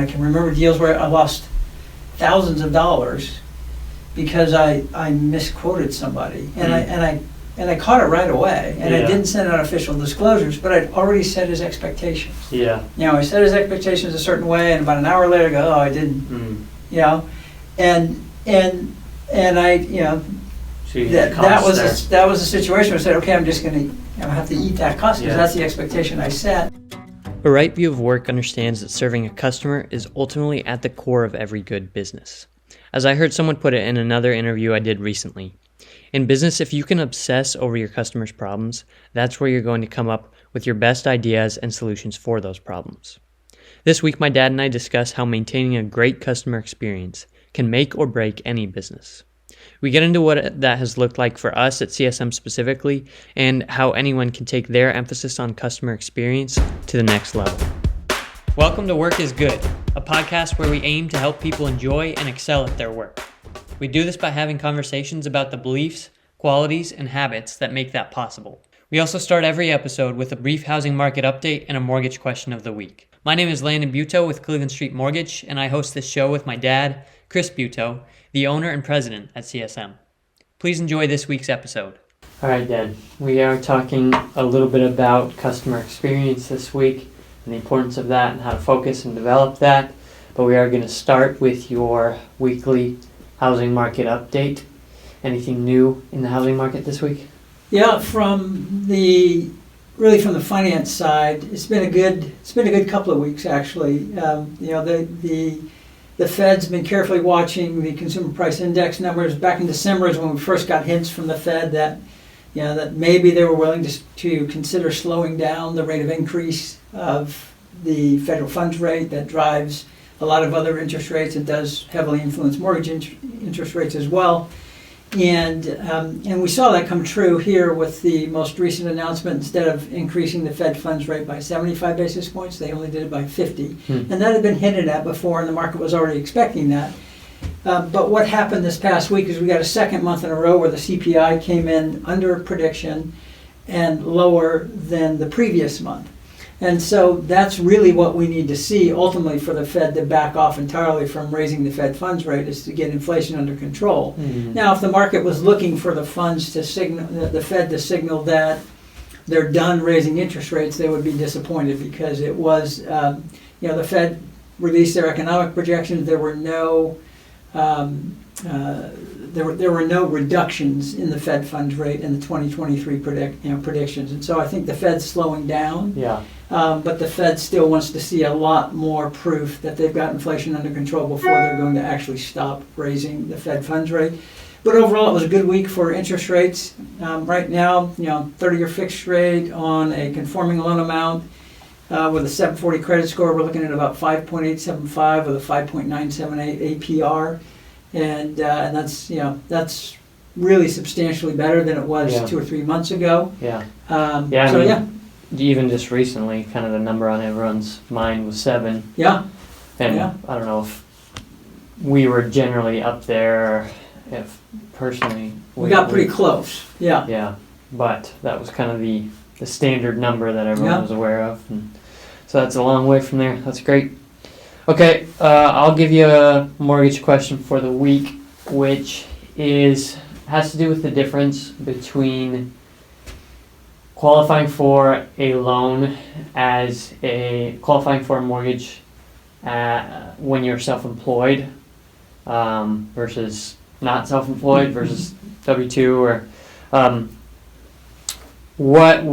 I can remember deals where I lost thousands of dollars because I misquoted somebody, and I caught it right away, and I didn't send out official disclosures, but I'd already set his expectations. Yeah. I set his expectations a certain way, and about an hour later, I go, oh, I didn't. And I, So that was a situation where I said, okay, I'm just going to have to eat that cost because that's the expectation I set. A right view of work understands that serving a customer is ultimately at the core of every good business. As I heard someone put it in another interview I did recently, in business, if you can obsess over your customers' problems, that's where you're going to come up with your best ideas and solutions for those problems. This week, my dad and I discuss how maintaining a great customer experience can make or break any business. We get into what that has looked like for us at CSM specifically, and how anyone can take their emphasis on customer experience to the next level. Welcome to Work is Good, a podcast where we aim to help people enjoy and excel at their work. We do this by having conversations about the beliefs, qualities, and habits that make that possible. We also start every episode with a brief housing market update and a mortgage question of the week. My name is Landon Buteau with Cleveland Street Mortgage, and I host this show with my dad, Chris Buteau, the owner and president at CSM. Please enjoy this week's episode. All right, Dad. We are talking a little bit about customer experience this week and the importance of that and how to focus and develop that. But we are going to start with your weekly housing market update. Anything new in the housing market this week? Yeah, from the finance side, it's been a good couple of weeks actually. The Fed's been carefully watching the consumer price index numbers. Back in December is when we first got hints from the Fed that maybe they were willing to consider slowing down the rate of increase of the federal funds rate that drives a lot of other interest rates. It does heavily influence mortgage interest rates as well. And we saw that come true here with the most recent announcement. Instead of increasing the Fed funds rate by 75 basis points, they only did it by 50. And that had been hinted at before, and the market was already expecting that. But what happened this past week is we got a second month in a row where the CPI came in under prediction and lower than the previous month. And so that's really what we need to see ultimately for the Fed to back off entirely from raising the Fed funds rate, is to get inflation under control. Now, if the market was looking for the Fed to signal that they're done raising interest rates, they would be disappointed, because it was, the Fed released their economic projections. There were no reductions in the Fed funds rate in the 2023 predictions, and so I think the Fed's slowing down. But the Fed still wants to see a lot more proof that they've got inflation under control before they're going to actually stop raising the Fed funds rate. But overall, it was a good week for interest rates. Right now, 30-year fixed rate on a conforming loan amount with a 740 credit score, we're looking at about 5.875 with a 5.978 APR. And that's really substantially better than it was 2 or 3 months ago. Even just recently, kind of the number on everyone's mind was 7. And I don't know if we were generally up there, or if personally we got pretty close. But that was kind of the standard number that everyone was aware of, and so that's a long way from there. That's great. Okay, I'll give you a mortgage question for the week, which has to do with the difference between qualifying for a loan qualifying for a mortgage when you're self-employed versus not self-employed versus W-2, or what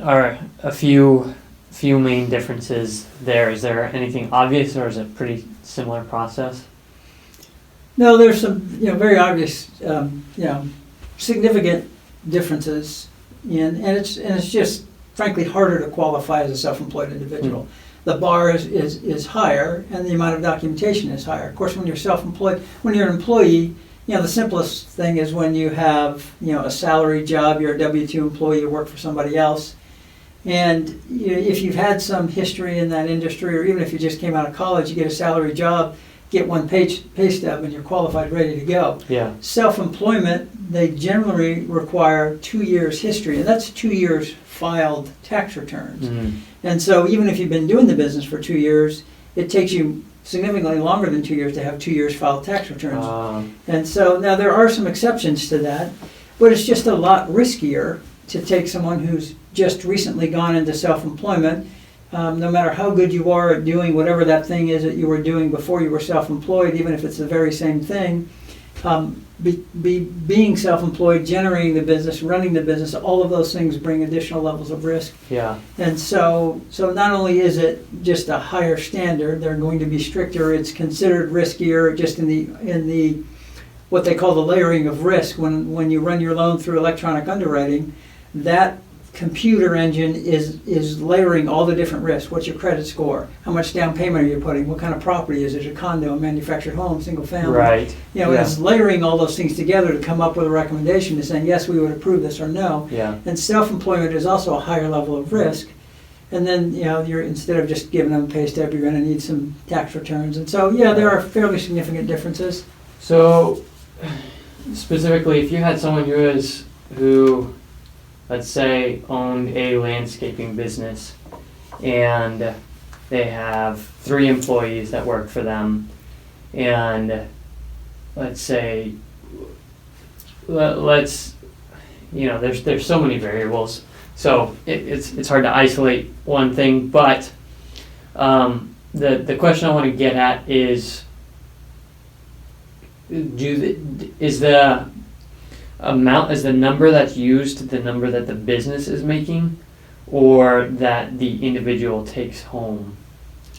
are a few main differences there? Is there anything obvious, or is it a pretty similar process? No, there's some very obvious significant differences. And it's just frankly harder to qualify as a self-employed individual. The bar is higher, and the amount of documentation is higher. Of course, when you're self-employed, when you're an employee, the simplest thing is when you have a salary job, you're a W-2 employee, you work for somebody else, and if you've had some history in that industry, or even if you just came out of college, you get a salary job, get one pay stub, and you're qualified, ready to go. Self-employment, they generally require 2 years history, and that's 2 years filed tax returns. And so even if you've been doing the business for 2 years, it takes you significantly longer than 2 years to have 2 years filed tax returns. And so now there are some exceptions to that, but it's just a lot riskier to take someone who's just recently gone into self-employment. No matter how good you are at doing whatever that thing is that you were doing before you were self-employed, even if it's the very same thing, being self-employed, generating the business, running the business, all of those things bring additional levels of risk. Yeah. And so not only is it just a higher standard, they're going to be stricter. It's considered riskier just in the what they call the layering of risk. When you run your loan through electronic underwriting, that computer engine is layering all the different risks. What's your credit score? How much down payment are you putting? What kind of property is it? A condo, a manufactured home, single family? Right. It's layering all those things together to come up with a recommendation to saying, yes, we would approve this or no. Yeah. And self-employment is also a higher level of risk. And then, you're instead of just giving them a pay stub, you're going to need some tax returns. And so, there are fairly significant differences. So, specifically, if you had someone who let's say, owned a landscaping business, and they have 3 employees that work for them, and let's say, there's so many variables, so it's hard to isolate one thing, but the question I want to get at is, is the number that's used the number that the business is making, or that the individual takes home?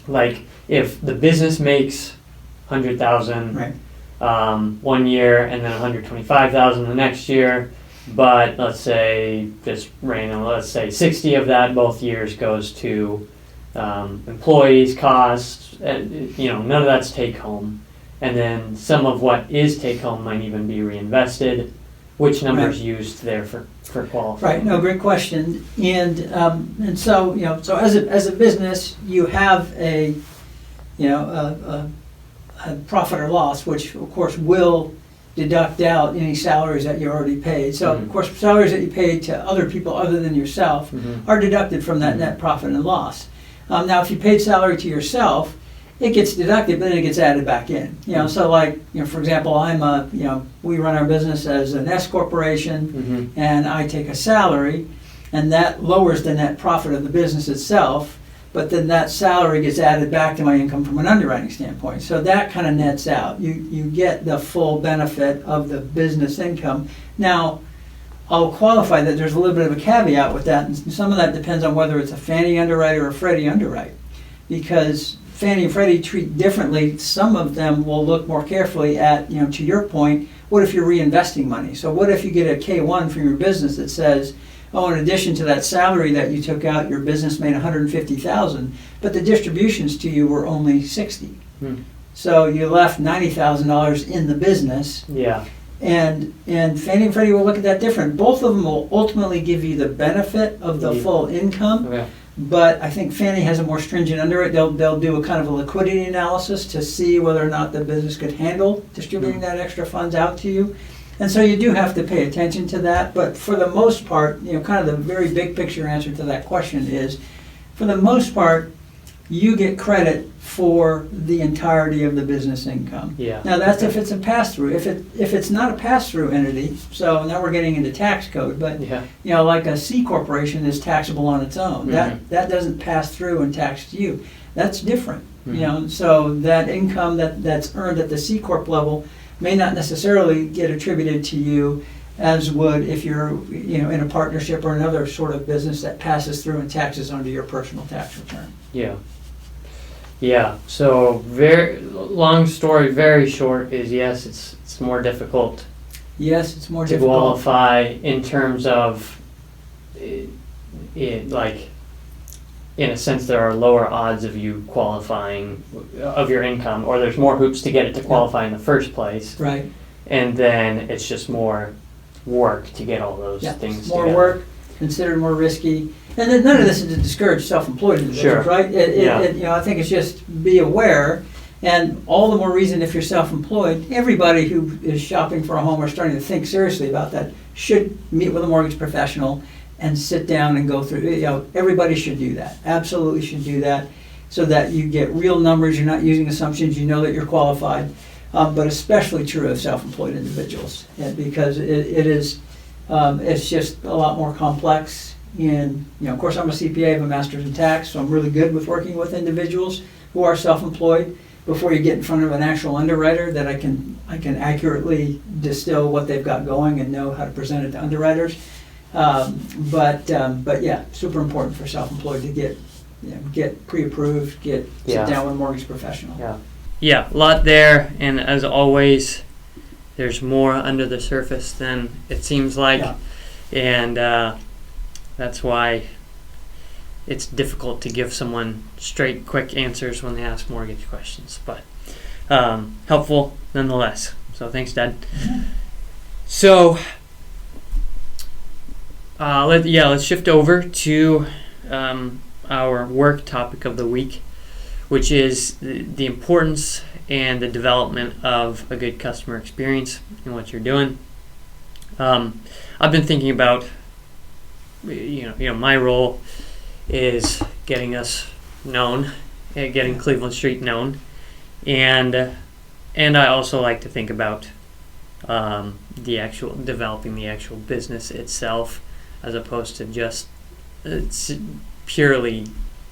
Like, if the business makes $100,000 Right. 1 year and then $125,000 the next year, but let's say, just random, let's say 60 of that both years goes to employees, costs, none of that's take home, and then some of what is take home might even be reinvested. Which number is used there for qualifying? Right. No, great question. And so so as a business, you have a profit or loss, which of course will deduct out any salaries that you already paid. So of course, salaries that you paid to other people other than yourself are deducted from that net profit and loss. Now, if you paid salary to yourself, it gets deducted, but then it gets added back in. So like, for example, we run our business as an S corporation, and I take a salary, and that lowers the net profit of the business itself, but then that salary gets added back to my income from an underwriting standpoint. So that kind of nets out. You get the full benefit of the business income. Now, I'll qualify that there's a little bit of a caveat with that, and some of that depends on whether it's a Fannie underwrite or a Freddie underwrite, because Fannie and Freddie treat differently. Some of them will look more carefully at, to your point, what if you're reinvesting money? So what if you get a K-1 from your business that says, oh, in addition to that salary that you took out, your business made $150,000, but the distributions to you were only $60,000. So you left $90,000 in the business. Yeah. And Fannie and Freddie will look at that different. Both of them will ultimately give you the benefit of the full income. Okay. But I think Fannie has a more stringent underwrite. They'll do a kind of a liquidity analysis to see whether or not the business could handle distributing that extra funds out to you. And so you do have to pay attention to that. But for the most part, kind of the very big picture answer to that question is, for the most part, you get credit for the entirety of the business income. Yeah. Now that's if it's a pass-through. If it's not a pass-through entity, so now we're getting into tax code, but like a C corporation is taxable on its own. That doesn't pass through and tax to you. That's different. So that income that's earned at the C corp level may not necessarily get attributed to you as would if you're in a partnership or another sort of business that passes through and taxes onto your personal tax return. Yeah, so very long story, very short is yes, it's more difficult. Yes, it's more to difficult. qualify in terms of like, in a sense, there are lower odds of you qualifying of your income, or there's more hoops to get it to qualify in the first place. Right. And then it's just more work to get all those things more together. Work, considered more risky. And then none of this is to discourage self-employed individuals, right? I think it's just be aware, and all the more reason if you're self-employed, everybody who is shopping for a home or starting to think seriously about that should meet with a mortgage professional and sit down and go through. Everybody should do that. Absolutely should do that. so that you get real numbers. You're not using assumptions. You know that you're qualified, but especially true of self-employed individuals, because it is it's just a lot more complex. Of course, I'm a CPA, I have a master's in tax, so I'm really good with working with individuals who are self-employed. Before you get in front of an actual underwriter, that I can accurately distill what they've got going and know how to present it to underwriters. But yeah, super important for self-employed to get pre-approved, sit down with a mortgage professional. Yeah, a lot there, and as always, there's more under the surface than it seems like, and that's why it's difficult to give someone straight, quick answers when they ask mortgage questions, but helpful nonetheless. So thanks, Dad. So let's shift over to our work topic of the week, which is the importance and the development of a good customer experience in what you're doing. I've been thinking about, my role is getting us known, getting Cleveland Street known, and I also like to think about developing the actual business itself, as opposed to just purely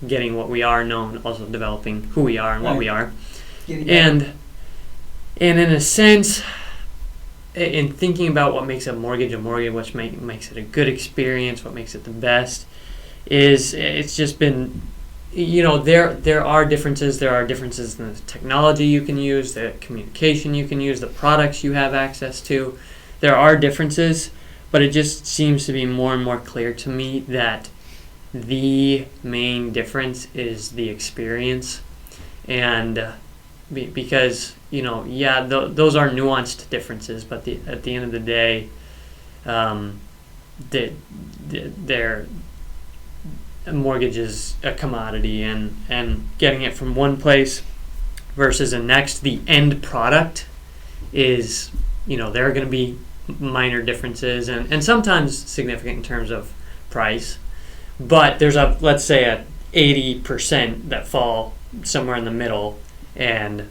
getting what we are known, also developing who we are and what we are. And in a sense, in thinking about what makes a mortgage, what makes it a good experience, what makes it the best, it's just been, there are differences. There are differences in the technology you can use, the communication you can use, the products you have access to. There are differences, but it just seems to be more and more clear to me that the main difference is the experience. And because, those are nuanced differences, but at the end of the day, they're mortgage is a commodity, and getting it from one place versus the next, the end product is, there are going to be minor differences and sometimes significant in terms of price, but there's let's say a 80% that fall somewhere in the middle, and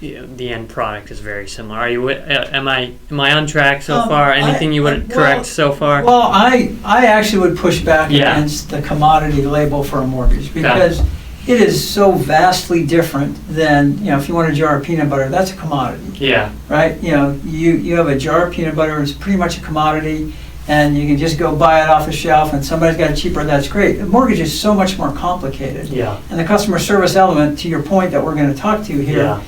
the end product is very similar. Are you? Am I on track so far? Anything you would correct so far? Well, I actually would push back against the commodity label for a mortgage, because it is so vastly different than, if you want a jar of peanut butter, that's a commodity. Yeah. Right? You have a jar of peanut butter, it's pretty much a commodity, and you can just go buy it off the shelf, and somebody's got it cheaper, that's great. A mortgage is so much more complicated. Yeah. And the customer service element, to your point that we're going to talk to here,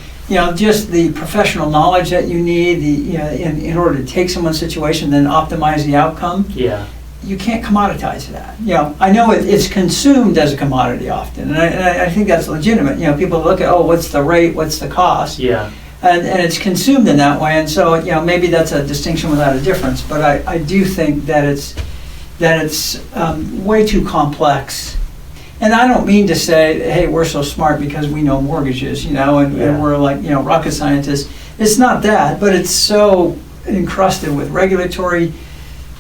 just the professional knowledge that you need, in order to take someone's situation, then optimize the outcome. Yeah. You can't commoditize that. I know it's consumed as a commodity often, and I think that's legitimate. People look at, what's the rate, what's the cost? Yeah. And it's consumed in that way, and so maybe that's a distinction without a difference. But I do think that it's way too complex. And I don't mean to say, hey, we're so smart because we know mortgages, and we're like, rocket scientists. It's not that, but it's so encrusted with regulatory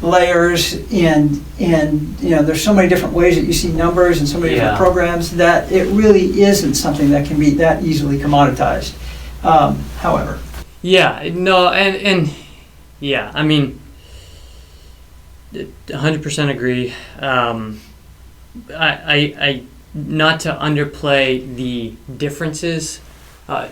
layers, and there's so many different ways that you see numbers and so many different programs, that it really isn't something that can be that easily commoditized. However. Yeah, no, and I mean, 100% agree. I not to underplay the differences.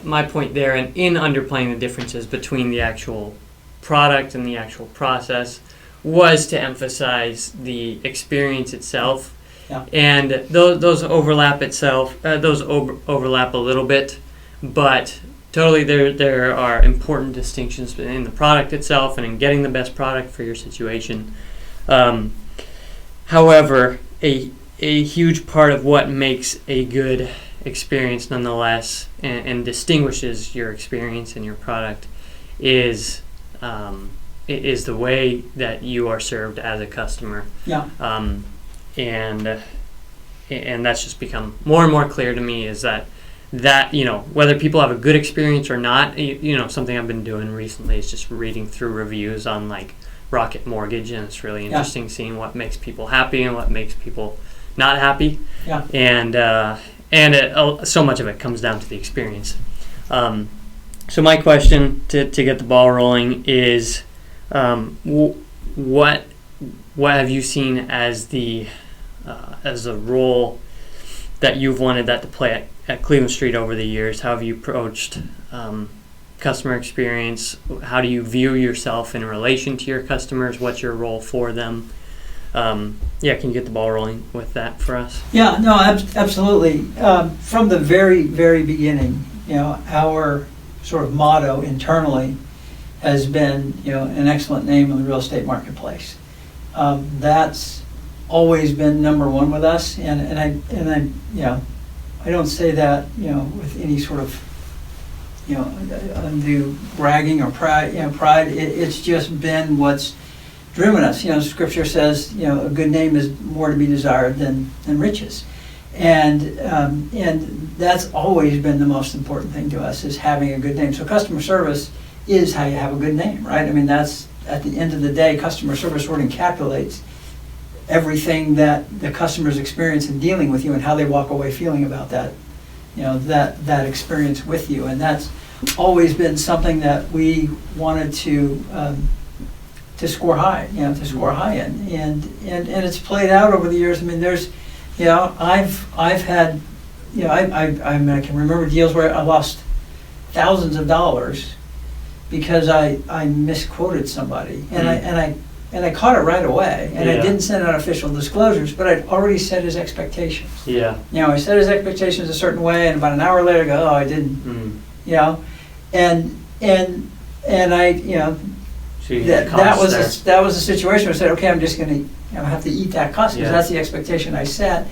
My point there, and in underplaying the differences between the actual product and the actual process, was to emphasize the experience itself. Yeah. And those overlap overlap a little bit, but totally there are important distinctions in the product itself and in getting the best product for your situation. However, a huge part of what makes a good experience nonetheless, and distinguishes your experience and your product, is the way that you are served as a customer. Yeah. And that's just become more and more clear to me, is that whether people have a good experience or not, something I've been doing recently is just reading through reviews on like Rocket Mortgage, and it's really interesting seeing what makes people happy and what makes people not happy. Yeah. and so much of it comes down to the experience. So my question to get the ball rolling is, what have you seen as the role that you've wanted that to play at Cleveland Street over the years? How have you approached customer experience? How do you view yourself in relation to your customers? What's your role for them? Can you get the ball rolling with that for us? Yeah, no, absolutely. From the very, very beginning, our sort of motto internally has been, an excellent name in the real estate marketplace. That's always been number one with us, and I don't say that, with any sort of, undue bragging or pride. It's just been what's driven us. Scripture says, a good name is more to be desired than riches, and that's always been the most important thing to us, is having a good name. So customer service is how you have a good name, right? I mean, that's, at the end of the day, customer service sort of encapsulates everything that the customers experience in dealing with you and how they walk away feeling about that, that experience with you. And that's always been something that we wanted to score high, to score high in, and it's played out over the years. I mean, there's, I've had, I mean, I can remember deals where I lost thousands of dollars because I misquoted somebody, and I caught it right away, and I didn't send out official disclosures, but I'd already set his expectations. Yeah. I set his expectations a certain way, and about an hour later, I go, oh, I didn't. And I, so that was a situation where I said, okay, I'm just going to have to eat that cost, because that's the expectation I set,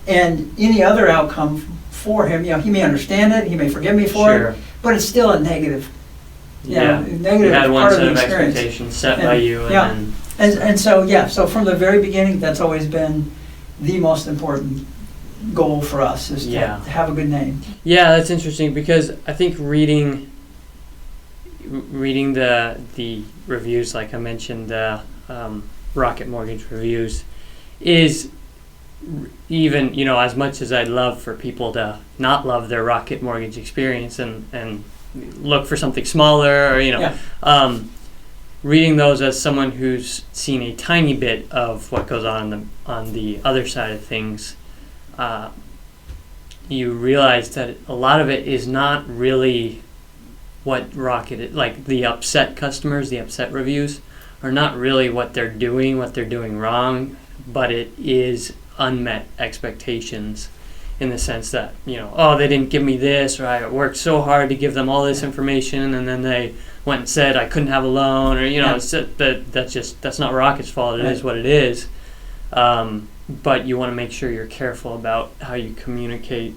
and any other outcome for him, he may understand it, he may forgive me for it, but it's still a negative. Negative you had one part set of of the experience expectations set by you, and so from the very beginning, that's always been the most important goal for us, is to have a good name. Yeah, that's interesting, because I think reading the reviews, like I mentioned, the Rocket Mortgage reviews, is even, as much as I'd love for people to not love their Rocket Mortgage experience and look for something smaller, or reading those as someone who's seen a tiny bit of what goes on the other side of things, you realize that a lot of it is not really what Rocket, like the upset customers, the upset reviews, are not really what they're doing wrong, but it is unmet expectations, in the sense that, they didn't give me this, or I worked so hard to give them all this information, and then they went and said I couldn't have a loan, or that's not Rocket's fault. It is what it is. But you want to make sure you're careful about how you communicate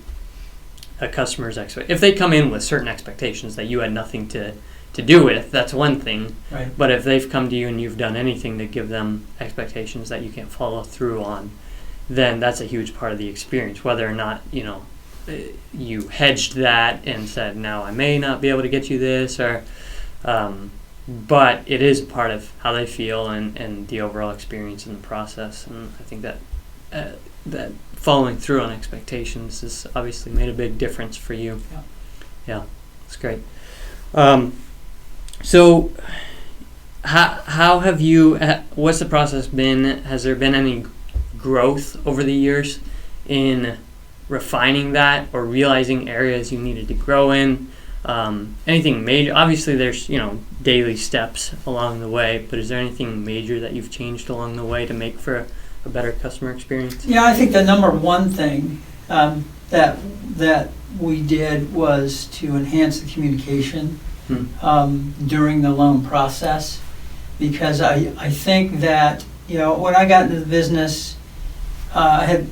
a customer's if they come in with certain expectations that you had nothing to do with, that's one thing. Right. But if they've come to you and you've done anything to give them expectations that you can't follow through on, then that's a huge part of the experience. Whether or not, you hedged that and said, now I may not be able to get you this, or but it is part of how they feel and the overall experience in the process. And I think that that following through on expectations has obviously made a big difference for you. Yeah, that's great. So how have you, what's the process been? Has there been any growth over the years in refining that, or realizing areas you needed to grow in? Anything major? Obviously there's daily steps along the way, but is there anything major that you've changed along the way to make for a better customer experience? I think the number one thing that we did was to enhance the communication during the loan process, because I think that when I got into the business, I had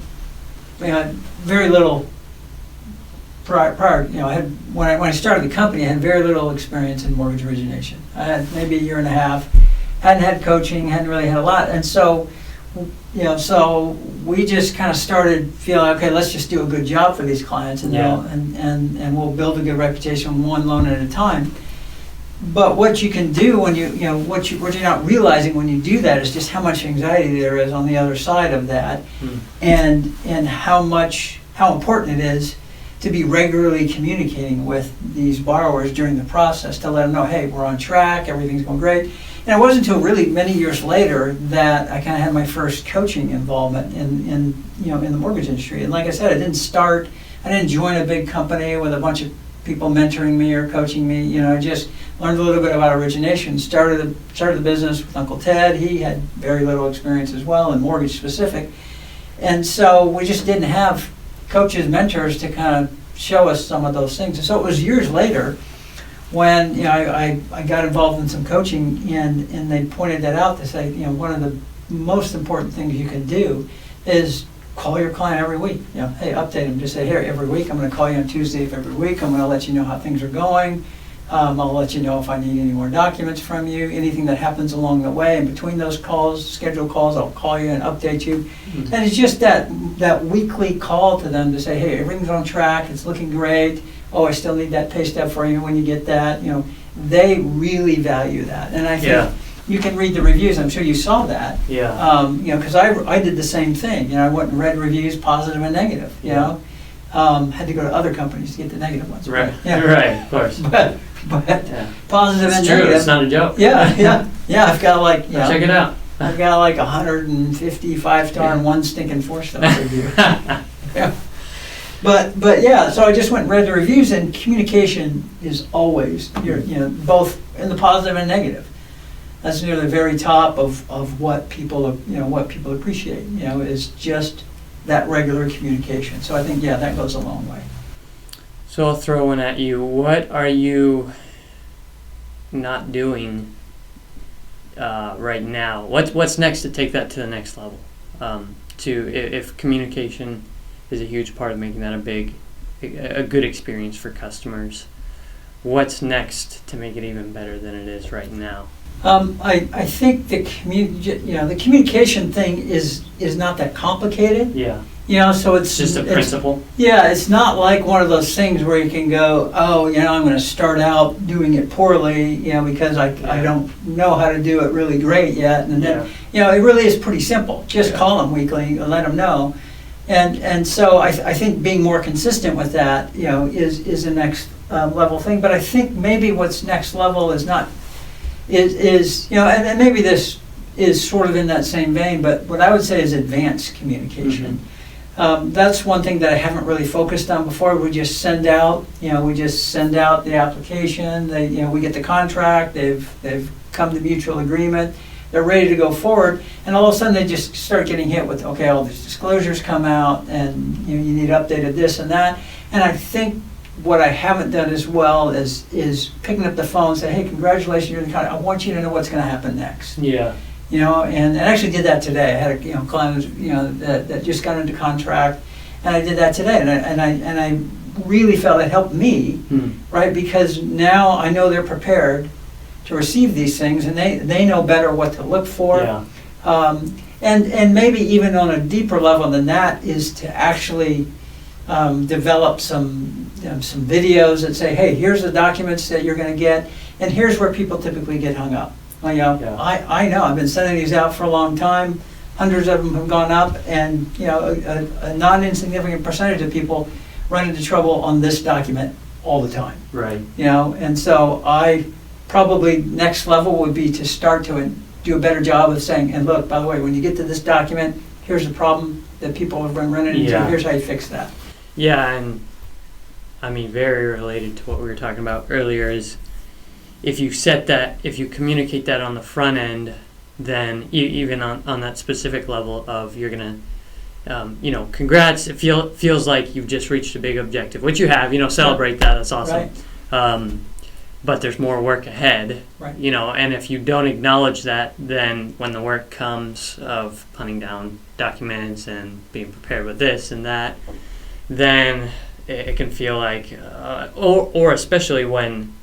very little prior. When I started the company, I had very little experience in mortgage origination. I had maybe a year and a half, hadn't had coaching, hadn't really had a lot, and so so we just kind of started feeling, okay, let's just do a good job for these clients, and we'll build a good reputation one loan at a time. But what you can do when what you're not realizing when you do that is just how much anxiety there is on the other side of that, and how much how important it is to be regularly communicating with these borrowers during the process to let them know, hey, we're on track, everything's going great. And it wasn't until really many years later that I kind of had my first coaching involvement in the mortgage industry. And like I said, I didn't join a big company with a bunch of people mentoring me or coaching me. I just learned a little bit about origination. Started the business with Uncle Ted. He had very little experience as well in mortgage specific. And so we just didn't have coaches, mentors to kind of show us some of those things. And so it was years later when I got involved in some coaching and they pointed that out to say, one of the most important things you can do is call your client every week. Hey, update them. Just say, here, every week I'm going to call you on Tuesday of every week. I'm going to let you know how things are going. I'll let you know if I need any more documents from you, anything that happens along the way. In between those calls, scheduled calls, I'll call you and update you. Mm-hmm. And it's just that weekly call to them to say, hey, everything's on track, it's looking great. Oh, I still need that pay stub for you when you get that. They really value that. And I think you can read the reviews. I'm sure you saw that. Yeah. Because I did the same thing. I went and read reviews, positive and negative. Had to go to other companies to get the negative ones. Right. Right. Of course. But positive it's and true. negative. It's not a joke. Yeah. I've got check it out. I've got 150 5-star and one stinking 4-star review. Yeah. But yeah, so I just went and read the reviews, and communication is always both in the positive and negative. That's near the very top of what people appreciate. Is just that regular communication. So I think that goes a long way. So I'll throw one at you. What are you not doing right now? What's next to take that to the next level? If communication is a huge part of making that a good experience for customers, what's next to make it even better than it is right now? I think the communication thing is not that complicated. Yeah. So it's just a principle. It's not like one of those things where you can go, oh, I'm going to start out doing it poorly, because I don't know how to do it really great yet, and then it really is pretty simple. Just call them weekly and let them know, and so I think being more consistent with that, is the next level thing. But I think maybe what's next level is not. And maybe this is sort of in that same vein, but what I would say is advanced communication. Mm-hmm. That's one thing that I haven't really focused on before. We just send out the application. We get the contract. They've come to mutual agreement. They're ready to go forward, and all of a sudden they just start getting hit with, okay, all these disclosures come out, and you need updated this and that. And I think what I haven't done as well is picking up the phone and say, hey, congratulations, you're in the contract. I want you to know what's going to happen next. Yeah. And I actually did that today. I had a client that just got into contract, and I did that today, and I really felt it helped me, right? Because now I know they're prepared to receive these things, and they know better what to look for. Yeah. And maybe even on a deeper level than that is to actually develop some videos that say, hey, here's the documents that you're going to get, and here's where people typically get hung up. I know, I've been sending these out for a long time. Hundreds of them have gone up, and a non-insignificant percentage of people run into trouble on this document all the time. Right. And so I probably next level would be to start to do a better job of saying, and look, by the way, when you get to this document, here's the problem that people have been running into. Yeah. Here's how you fix that. Yeah, and I mean, very related to what we were talking about earlier is if you communicate that on the front end, then even on that specific level of you're going to, congrats, it feels like you've just reached a big objective, which you have, celebrate that, that's awesome. Right. But there's more work ahead, right. And if you don't acknowledge that, then when the work comes of punting down documents and being prepared with this and that, then it can feel like, or especially when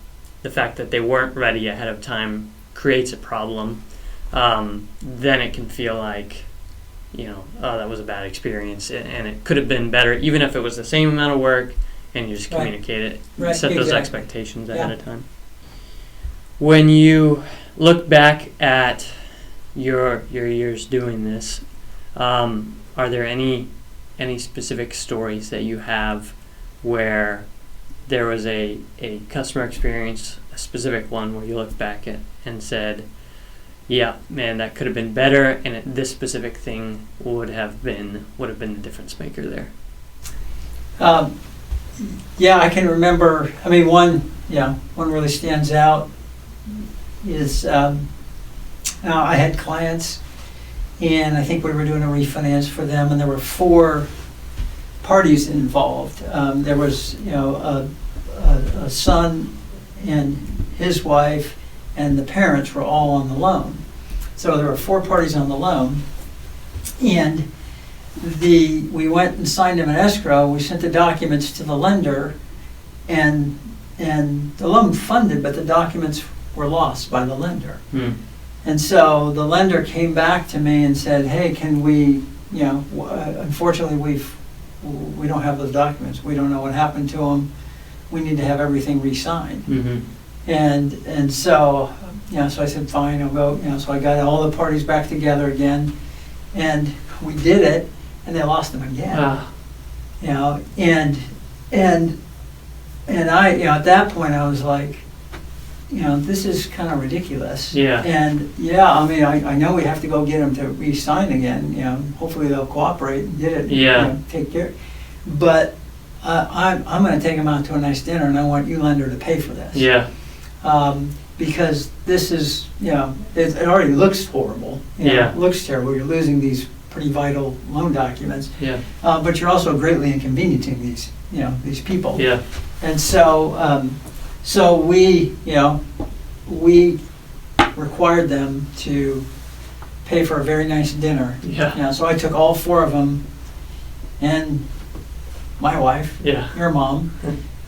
the fact that they weren't ready ahead of time creates a problem, then it can feel like, oh, that was a bad experience, and it could have been better, even if it was the same amount of work, and you just communicate it, set those expectations ahead of time. When you look back at your years doing this, are there any any specific stories that you have where there was a customer experience, a specific one where you look back at and said, yeah, man, that could have been better, and this specific thing would have been the difference maker there. Yeah, I can remember. I mean, one really stands out is I had clients, and I think we were doing a refinance for them, and there were 4 parties involved. There was a son and his wife, and the parents were all on the loan. So there were 4 parties on the loan, and we went and signed them in escrow. We sent the documents to the lender, and the loan funded, but the documents were lost by the lender. And so the lender came back to me and said, "Hey, can we? Unfortunately, we don't have those documents. We don't know what happened to them. We need to have everything re-signed." And so so I said, "Fine, I'll go." So I got all the parties back together again, and we did it, and they lost them again. And I, at that point, I was like, this is kind of ridiculous. Yeah. And I mean, I know we have to go get them to re-sign again. Hopefully they'll cooperate and get it. Yeah. Take care. But I'm going to take them out to a nice dinner, and I want you, lender, to pay for this. Yeah. Because this is, it already looks horrible. Yeah. It looks terrible. You're losing these pretty vital loan documents. Yeah. But you're also greatly inconveniencing these people. Yeah. And so we required them to pay for a very nice dinner. Yeah. So I took all 4 of them and my wife, your mom,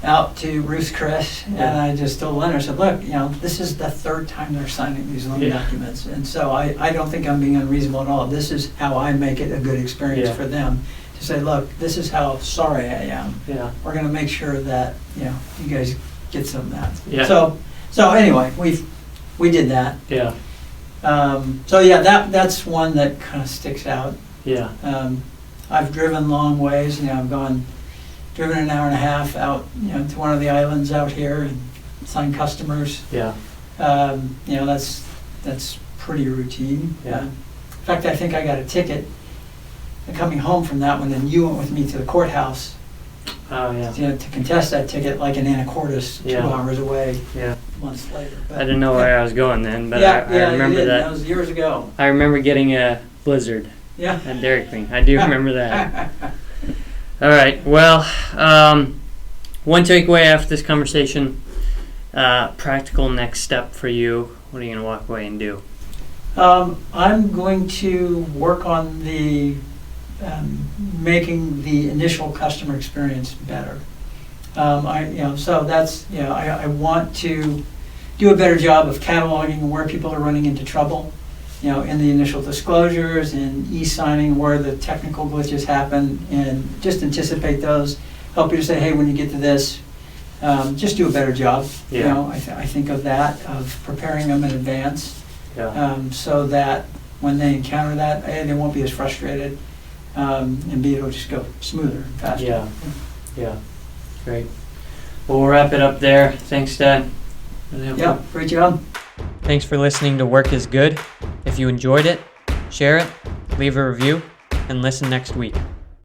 out to Ruth's Chris, and I just told Leonard, I said, "Look, this is the 3rd time they're signing these loan documents, and so I don't think I'm being unreasonable at all. This is how I make it a good experience for them, to say, look, this is how sorry I am. We're going to make sure that you guys get some of that." So anyway, we did that. That's one that kind of sticks out. I've driven long ways. I've driven an hour and a half out, to one of the islands out here and signed customers. That's pretty routine. In fact, I think I got a ticket coming home from that one, and you went with me to the courthouse. To contest that ticket, like in Anacortes, 2 hours away. Months later. But, I didn't know where I was going then, but I remember that. That was years ago. I remember getting a blizzard. At Dairy Queen. I do remember that. All right. Well, one takeaway after this conversation, practical next step for you. What are you going to walk away and do? I'm going to work on the making the initial customer experience better. So that's I want to do a better job of cataloging where people are running into trouble. In the initial disclosures and e-signing where the technical glitches happen, and just anticipate those. Help you to say, hey, when you get to this, just do a better job. I think of that, of preparing them in advance, so that when they encounter that, they won't be as frustrated, and be able to just go smoother and faster. Great. Well, we'll wrap it up there. Thanks, Dad. Really great job. Thanks for listening to Work is Good. If you enjoyed it, share it, leave a review, and listen next week.